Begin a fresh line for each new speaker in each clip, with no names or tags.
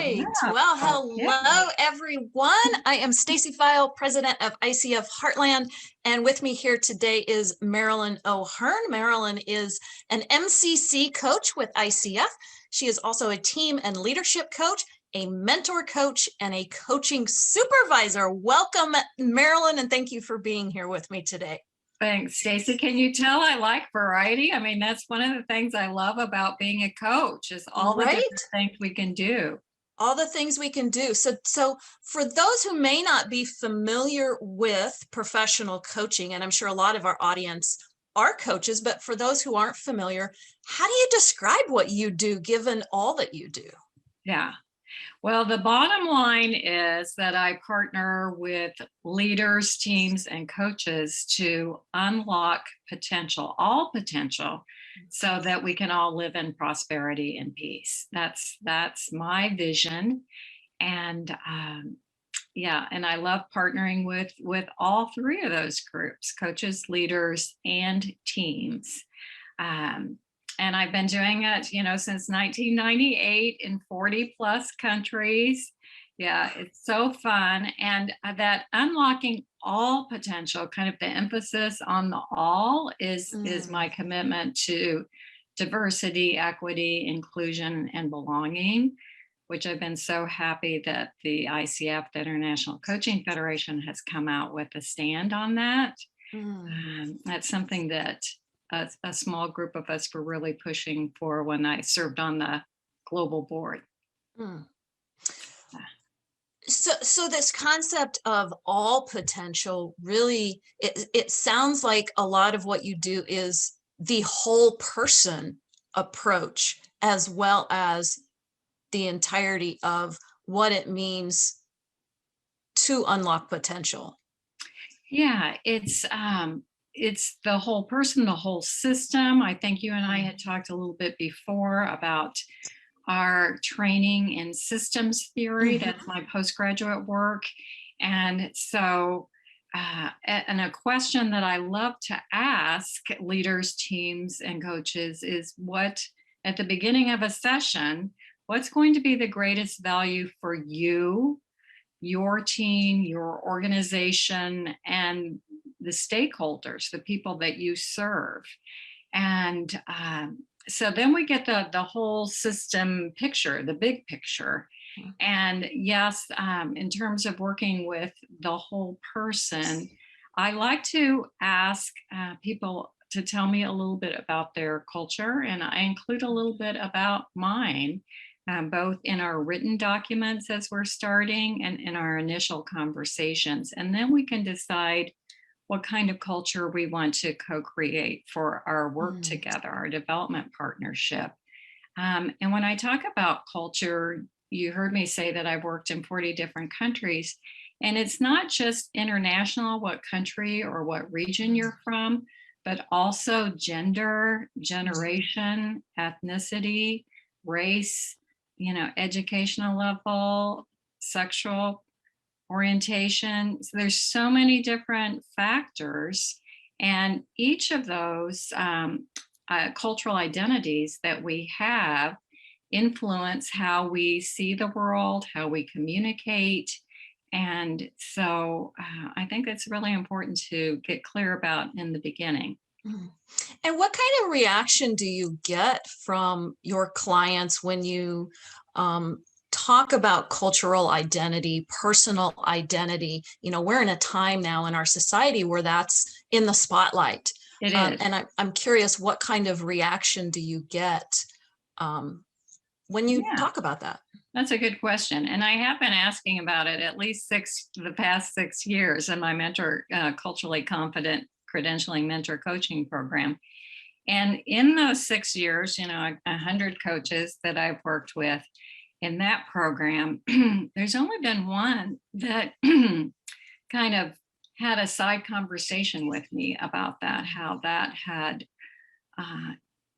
right.
Yeah.
Well,
Okay.
hello, everyone. I am Stacy Feil, president of ICF Heartland. And with me here today is Marilyn O'Hearn. Marilyn is an MCC coach with ICF. She is also a team and leadership coach, a mentor coach, and a coaching supervisor. Welcome, Marilyn, and thank you for being here with me today.
Thanks, Stacy. Can you tell I like variety? I mean, that's one of the things I love about being a coach is all the different things we can do.
All the things we can do. So for those who may not be familiar with professional coaching, and I'm sure a lot of our audience are coaches, but for those who aren't familiar, how do you describe what you do given all that you do?
Yeah. Well, the bottom line is that I partner with leaders, teams, and coaches to unlock potential, all potential, so that we can all live in prosperity and peace. That's my vision. And yeah, and I love partnering with all three of those groups, coaches, leaders, and teams. And I've been doing it, since 1998 in 40 plus countries. Yeah, it's so fun. And that unlocking all potential, kind of the emphasis on the all is my commitment to diversity, equity, inclusion, and belonging, which I've been so happy that the ICF, the International Coaching Federation, has come out with a stand on that. That's something that a small group of us were really pushing for when I served on the global board.
So this concept of all potential, really, it sounds like a lot of what you do is the whole person approach, as well as the entirety of what it means to unlock potential.
Yeah, it's the whole person, the whole system. I think you and I had talked a little bit before about our training in systems theory. That's my postgraduate work. And so, and a question that I love to ask leaders, teams, and coaches is what, at the beginning of a session, what's going to be the greatest value for you, your team, your organization, and the stakeholders, the people that you serve. And so then we get the whole system picture, the big picture. And yes, in terms of working with the whole person, I like to ask people to tell me a little bit about their culture, and I include a little bit about mine, both in our written documents as we're starting and in our initial conversations. And then we can decide what kind of culture we want to co-create for our work together, our development partnership. And when I talk about culture, you heard me say that I've worked in 40 different countries, and it's not just international, what country or what region you're from, but also gender, generation, ethnicity, race, educational level, sexual orientation. So there's so many different factors, and each of those cultural identities that we have influence how we see the world, how we communicate. And so I think it's really important to get clear about in the beginning.
And what kind of reaction do you get from your clients when you talk about cultural identity, personal identity? We're in a time now in our society where that's in the spotlight.
It is.
And I'm curious, what kind of reaction do you get when you talk about that?
That's a good question. And I have been asking about it at least the past 6 years in my mentor, Culturally Confident Credentialing Mentor Coaching Program. And in those 6 years, 100 coaches that I've worked with in that program, there's only been one that kind of had a side conversation with me about that, how that had,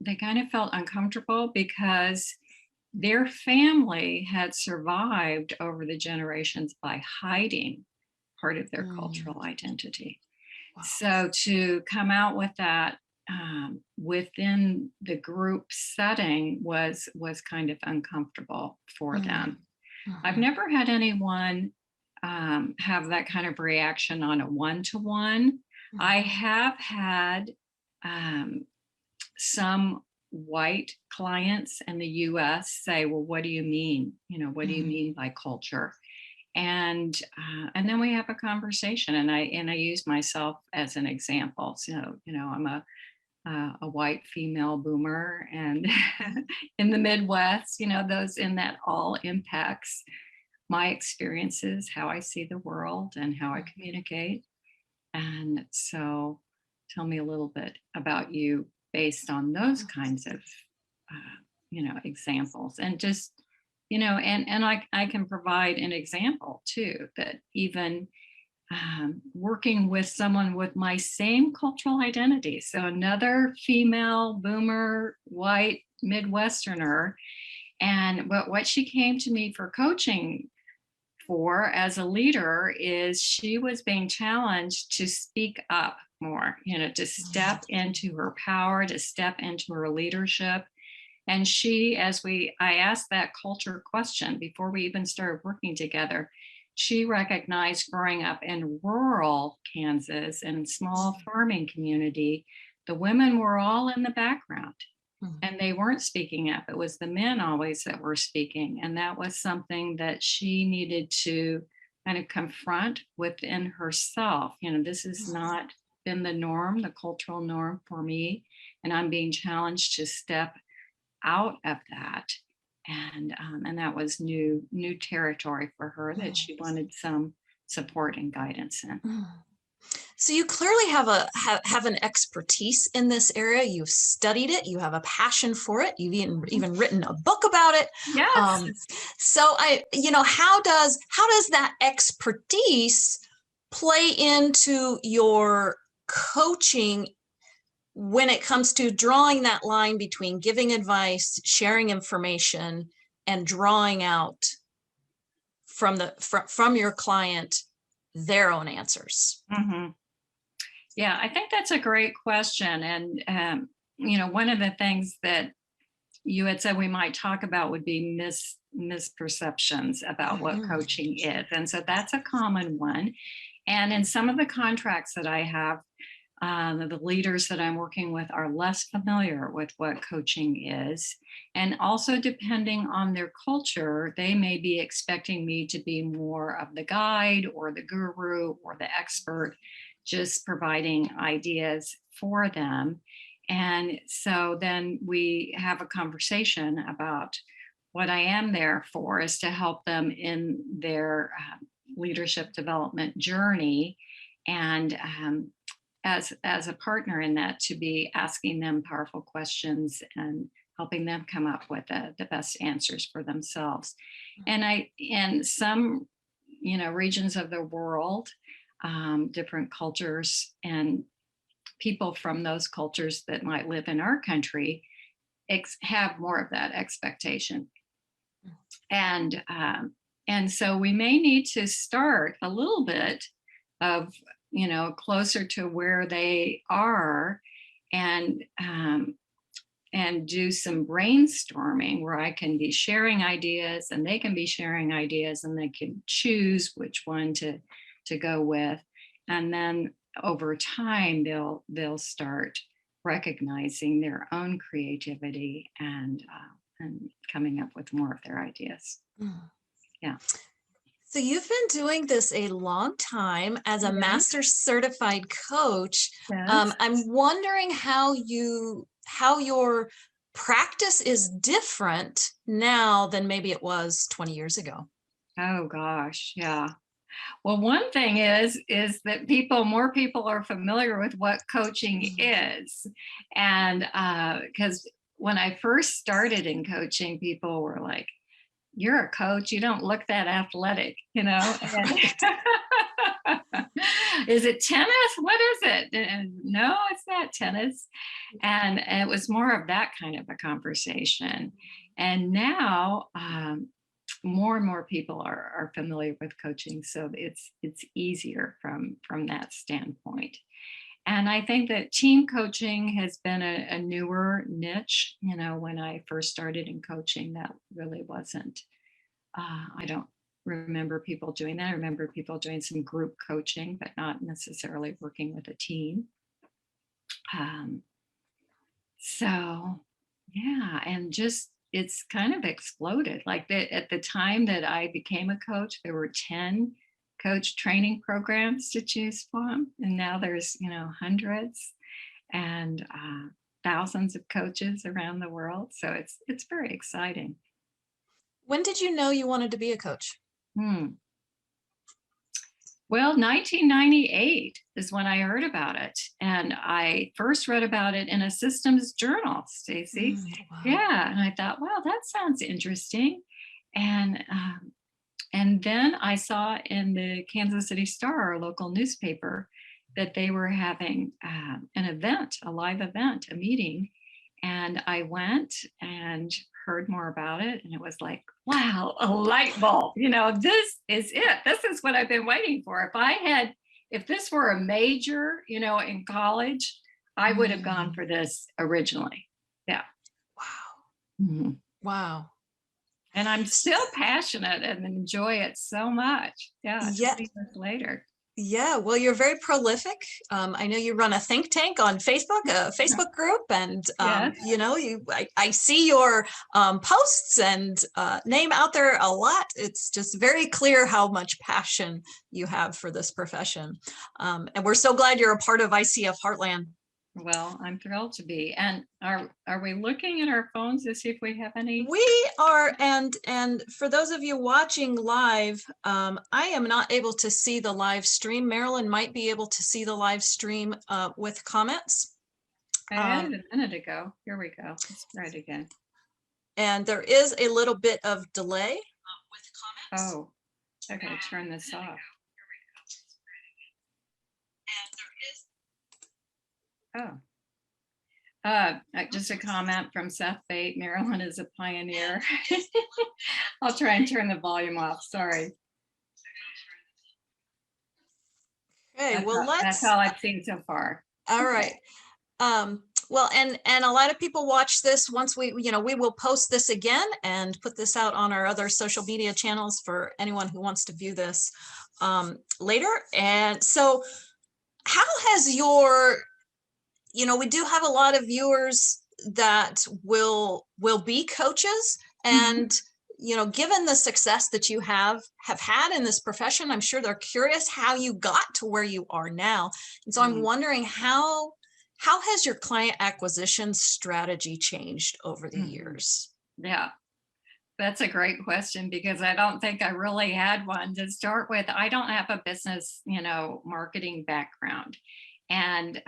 they kind of felt uncomfortable because their family had survived over the generations by hiding part of their cultural identity. Wow. So to come out with that within the group setting was kind of uncomfortable for them. I've never had anyone have that kind of reaction on a one-to-one. I have had some white clients in the US say, well, what do you mean? What do you mean by culture? And then we have a conversation, and I use myself as an example. So, I'm a white female boomer, and in the Midwest, that all impacts my experiences, how I see the world, and how I communicate. And so, tell me a little bit about you based on those kinds of, examples, and just, and I can provide an example too, that even working with someone with my same cultural identity. So another female boomer, white Midwesterner. And what she came to me for coaching for as a leader is she was being challenged to speak up more, to step into her power, to step into her leadership. And I asked that culture question before we even started working together. She recognized growing up in rural Kansas and small farming community, the women were all in the background and they weren't speaking up. It was the men always that were speaking. And that was something that she needed to kind of confront within herself. This has not been the norm, the cultural norm for me. And I'm being challenged to step out of that. And that was new territory for her that she wanted some support and guidance in.
So you clearly have an expertise in this area. You've studied it. You have a passion for it. You've even written a book about it.
Yes.
So how does that expertise play into your coaching when it comes to drawing that line between giving advice, sharing information, and drawing out from your client their own answers?
Yeah, I think that's a great question. And, one of the things that you had said we might talk about would be misperceptions about what coaching is. And so that's a common one. And in some of the contracts that I have, the leaders that I'm working with are less familiar with what coaching is. And also, depending on their culture, they may be expecting me to be more of the guide or the guru or the expert, just providing ideas for them. And so then we have a conversation about what I am there for is to help them in their leadership development journey. And as a partner in that, to be asking them powerful questions and helping them come up with the best answers for themselves. And in some, regions of the world, different cultures and people from those cultures that might live in our country have more of that expectation. And so we may need to start a little bit of, closer to where they are and do some brainstorming where I can be sharing ideas and they can be sharing ideas and they can choose which one to go with. And then over time, they'll start recognizing their own creativity and coming up with more of their ideas. Yeah.
So you've been doing this a long time as a master certified coach.
Yes.
I'm wondering how your practice is different now than maybe it was 20 years ago.
Oh gosh, yeah. Well, one thing is that more people are familiar with what coaching is. And because when I first started in coaching, people were like, you're a coach, you don't look that athletic, And, is it tennis? What is it? And no, it's not tennis. And it was more of that kind of a conversation. And now, more and more people are familiar with coaching, so it's easier from that standpoint. And I think that team coaching has been a newer niche. When I first started in coaching, that really wasn't I don't remember people doing that. I remember people doing some group coaching, but not necessarily working with a team. So yeah, and just it's kind of exploded. Like at the time that I became a coach, there were 10 coach training programs to choose from, and now there's hundreds and thousands of coaches around the world. So it's very exciting.
When did you know you wanted to be a coach?
Well, 1998 is when I heard about it. And I first read about it in a systems journal, Stacy.
Wow.
Yeah. And I thought, wow, that sounds interesting. And then I saw in the Kansas City Star, our local newspaper, that they were having an event, a live event, a meeting. And I went and heard more about it. And it was like, wow, a light bulb. This is it. This is what I've been waiting for. If this were a major, in college, I would have gone for this originally. Yeah.
Wow.
Mm-hmm.
Wow.
And I'm still passionate and enjoy it so much. Yeah. 20 years later.
Yeah, well, you're very prolific. I know you run a think tank on Facebook, a Facebook group, and
Yes.
I see your posts and name out there a lot. It's just very clear how much passion you have for this profession, and we're so glad you're a part of ICF Heartland.
Well, I'm thrilled to be. And are we looking at our phones to see if we have any?
We are, and for those of you watching live, I am not able to see the live stream. Marilyn might be able to see the live stream with comments.
I had it a minute ago. Here we go. Let's try it again.
And there is a little bit of delay with comments.
Oh, I gotta turn this off. Just a comment from Seth Bate. Marilyn is a pioneer. I'll try and turn the volume off. Sorry.
Okay,
that's all I've seen so far.
All right. Well, and a lot of people watch this. Once we will post this again and put this out on our other social media channels for anyone who wants to view this later. And so how has your, we do have a lot of viewers that will be coaches, and given the success that you have had in this profession, I'm sure they're curious how you got to where you are now. And so I'm wondering how has your client acquisition strategy changed over the years?
Yeah, that's a great question, because I don't think I really had one to start with. I don't have a business, marketing background. And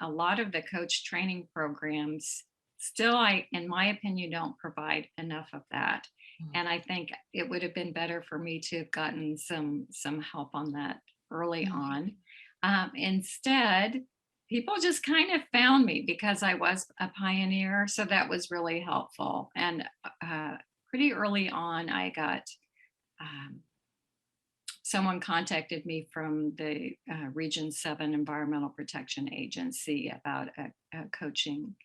a lot of the coach training programs still, in my opinion, don't provide enough of that. And I think it would have been better for me to have gotten some help on that early on. Instead, people just kind of found me because I was a pioneer. So that was really helpful. And pretty early on, I got someone contacted me from the Region 7 Environmental Protection Agency about a coaching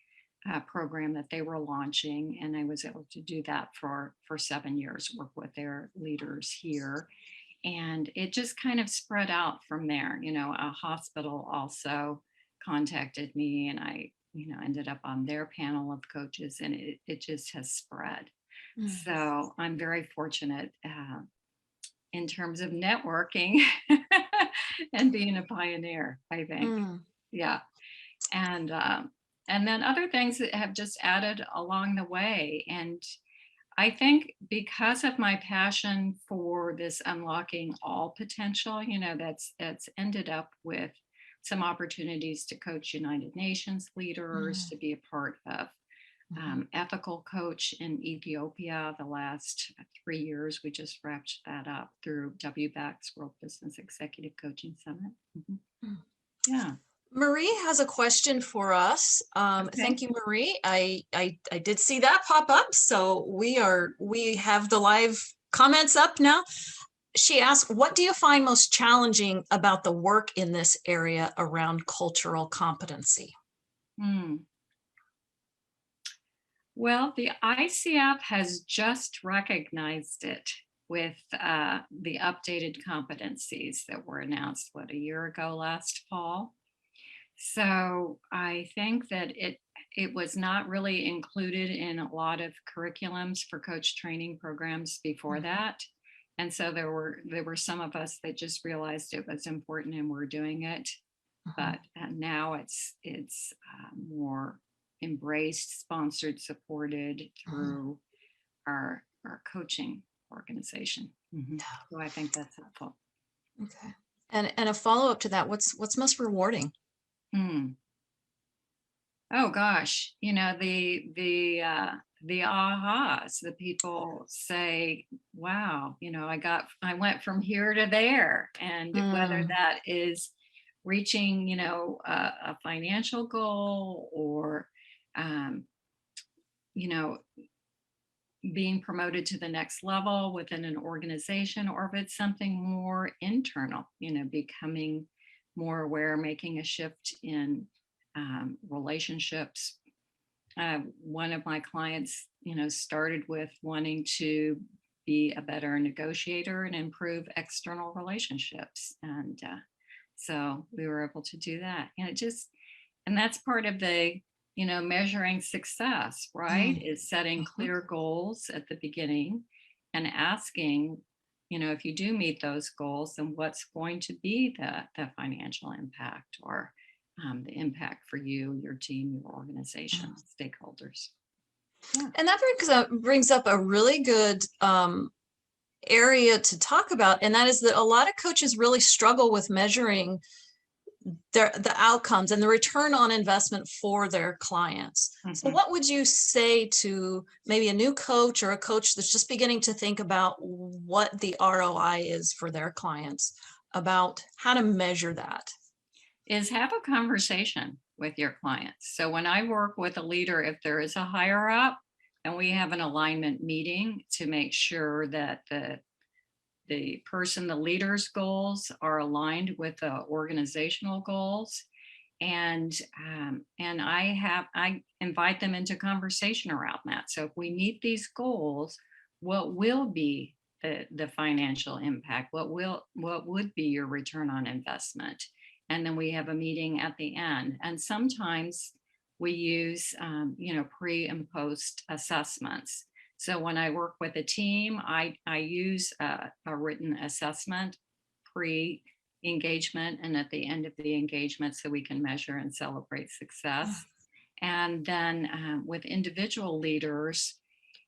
program that they were launching. And I was able to do that for 7 years, work with their leaders here. And it just kind of spread out from there. A hospital also contacted me, and I, ended up on their panel of coaches, and it just has spread. So I'm very fortunate in terms of networking and being a pioneer, I think. Yeah. And then other things that have just added along the way. And I think because of my passion for this unlocking all potential, that's ended up with some opportunities to coach United Nations leaders, to be a part of ethical coach in Ethiopia the last 3 years. We just wrapped that up through WBAC's World Business Executive Coaching Summit. Yeah.
Marie has a question for us.
Okay.
Thank you, Marie. I did see that pop up, so we have the live comments up now. She asked, what do you find most challenging about the work in this area around cultural competency?
Well, the ICF has just recognized it with the updated competencies that were announced, a year ago last fall. So I think that it was not really included in a lot of curriculums for coach training programs before that. And so there were some of us that just realized it was important and were doing it. But now it's more embraced, sponsored, supported through our coaching organization. So I think that's helpful.
Okay. And a follow-up to that, what's most rewarding?
Oh gosh, the ahas, the people say, wow, I went from here to there. And whether that is reaching, a financial goal or, being promoted to the next level within an organization, or if it's something more internal, becoming more aware, making a shift in relationships. One of my clients, started with wanting to be a better negotiator and improve external relationships. And so we were able to do that. And that's part of the, measuring success, right? Is setting clear goals at the beginning and asking, if you do meet those goals, then what's going to be the financial impact or the impact for you, your team, your organization, stakeholders. Yeah.
And that brings up a really good area to talk about, and that is that a lot of coaches really struggle with measuring the outcomes and the return on investment for their clients. So what would you say to maybe a new coach or a coach that's just beginning to think about what the ROI is for their clients, about how to measure that?
Is have a conversation with your clients. So when I work with a leader, if there is a higher up, and we have an alignment meeting to make sure that the leader's goals are aligned with the organizational goals. And I invite them into conversation around that. So if we meet these goals, what will be the financial impact? What would be your return on investment? And then we have a meeting at the end. And sometimes we use, pre and post assessments. So when I work with a team, I use a written assessment pre-engagement and at the end of the engagement, so we can measure and celebrate success. And then with individual leaders,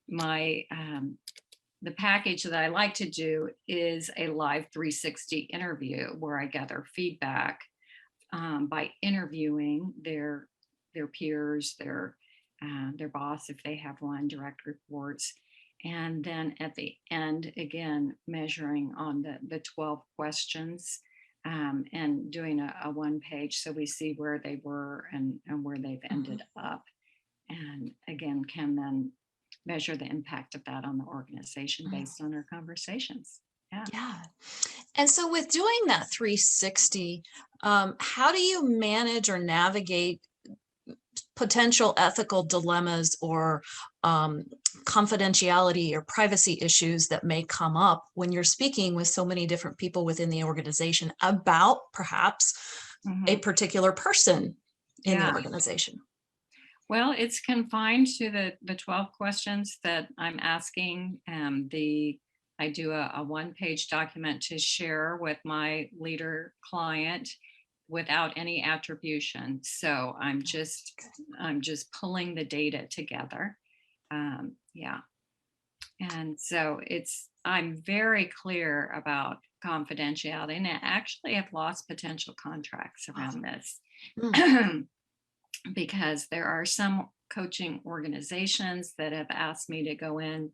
the package that I like to do is a live 360 interview where I gather feedback by interviewing their peers, their boss, if they have one, direct reports. And then at the end, again, measuring on the 12 questions and doing a one page, so we see where they were and where they've ended up. And again, can then measure the impact of that on the organization based on our conversations.
Yeah. And so with doing that 360, how do you manage or navigate potential ethical dilemmas or confidentiality or privacy issues that may come up when you're speaking with so many different people within the organization about perhaps a particular person in the organization?
Well, it's confined to the 12 questions that I'm asking. I do a one-page document to share with my leader client without any attribution. So I'm just pulling the data together. And so I'm very clear about confidentiality, and I actually have lost potential contracts around this. Because there are some coaching organizations that have asked me to go in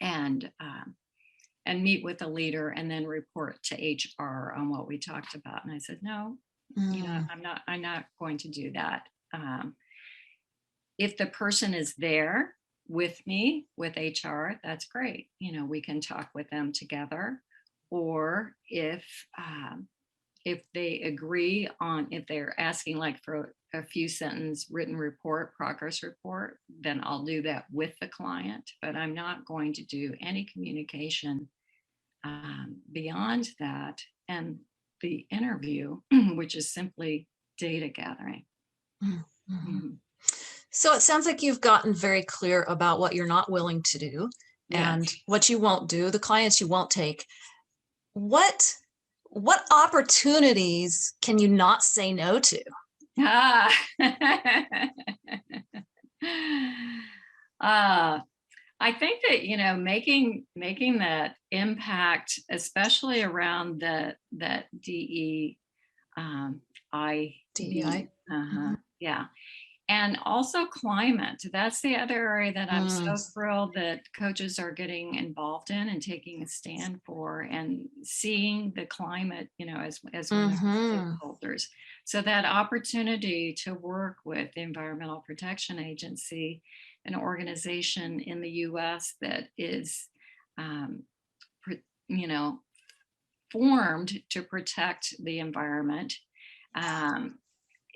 and meet with a leader and then report to HR on what we talked about. And I said, no, I'm not going to do that. If the person is there with me, with HR, that's great. We can talk with them together. Or if if they agree on, if they're asking like for a few sentence written report, progress report, then I'll do that with the client, but I'm not going to do any communication beyond that. And the interview, which is simply data gathering.
Mhm. So it sounds like you've gotten very clear about what you're not willing to do and
Yes.
what you won't do, the clients you won't take. What opportunities can you not say no to?
Ah. I think that, you know, making that impact, especially around that DE,
DEI.
yeah. And also climate. That's the other area that I'm so
Mm.
thrilled that coaches are getting involved in and taking a stand for, and seeing the climate, you know, as one of the
Mhm.
stakeholders. So that opportunity to work with the Environmental Protection Agency, an organization in the US that is, you know, formed to protect the environment.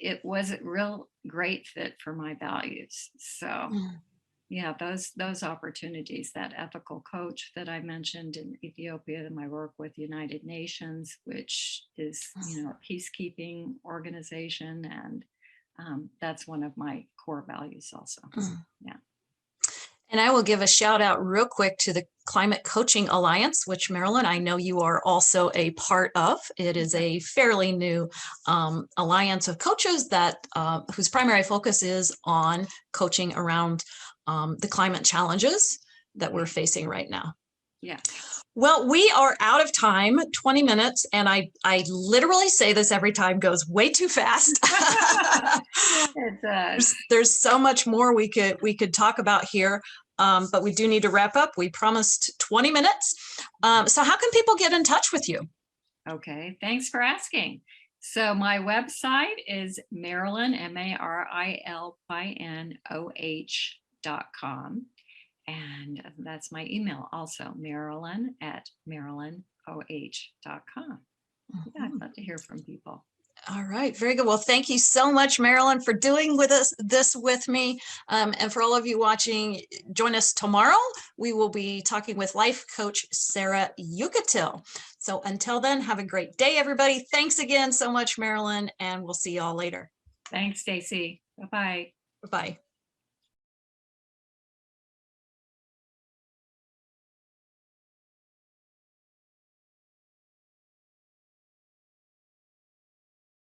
It was a real great fit for my values. So
Mm.
yeah, those opportunities, that ethical coach that I mentioned in Ethiopia, and my work with United Nations, which is, you know, a peacekeeping organization, and that's one of my core values also.
Mm.
Yeah.
And I will give a shout out real quick to the Climate Coaching Alliance, which Marilyn, I know you are also a part of. It is a fairly new alliance of coaches that whose primary focus is on coaching around the climate challenges that we're facing right now.
Yes.
Well, we are out of time, 20 minutes, and I literally say this every time, goes way too fast.
It does.
There's so much more we could talk about here, but we do need to wrap up. We promised 20 minutes. So how can people get in touch with you?
Okay, thanks for asking. So my website is Marilyn, MARILYNOH.com. And that's my email also, Marilyn@marilynoh.com. Yeah, I'd love to hear from people.
All right, very good. Well, thank you so much, Marilyn, for doing this with me. And for all of you watching, join us tomorrow. We will be talking with life coach Sarah Yucatil. So until then, have a great day, everybody. Thanks again so much, Marilyn, and we'll see you all later.
Thanks, Stacy. Bye-bye.
Bye.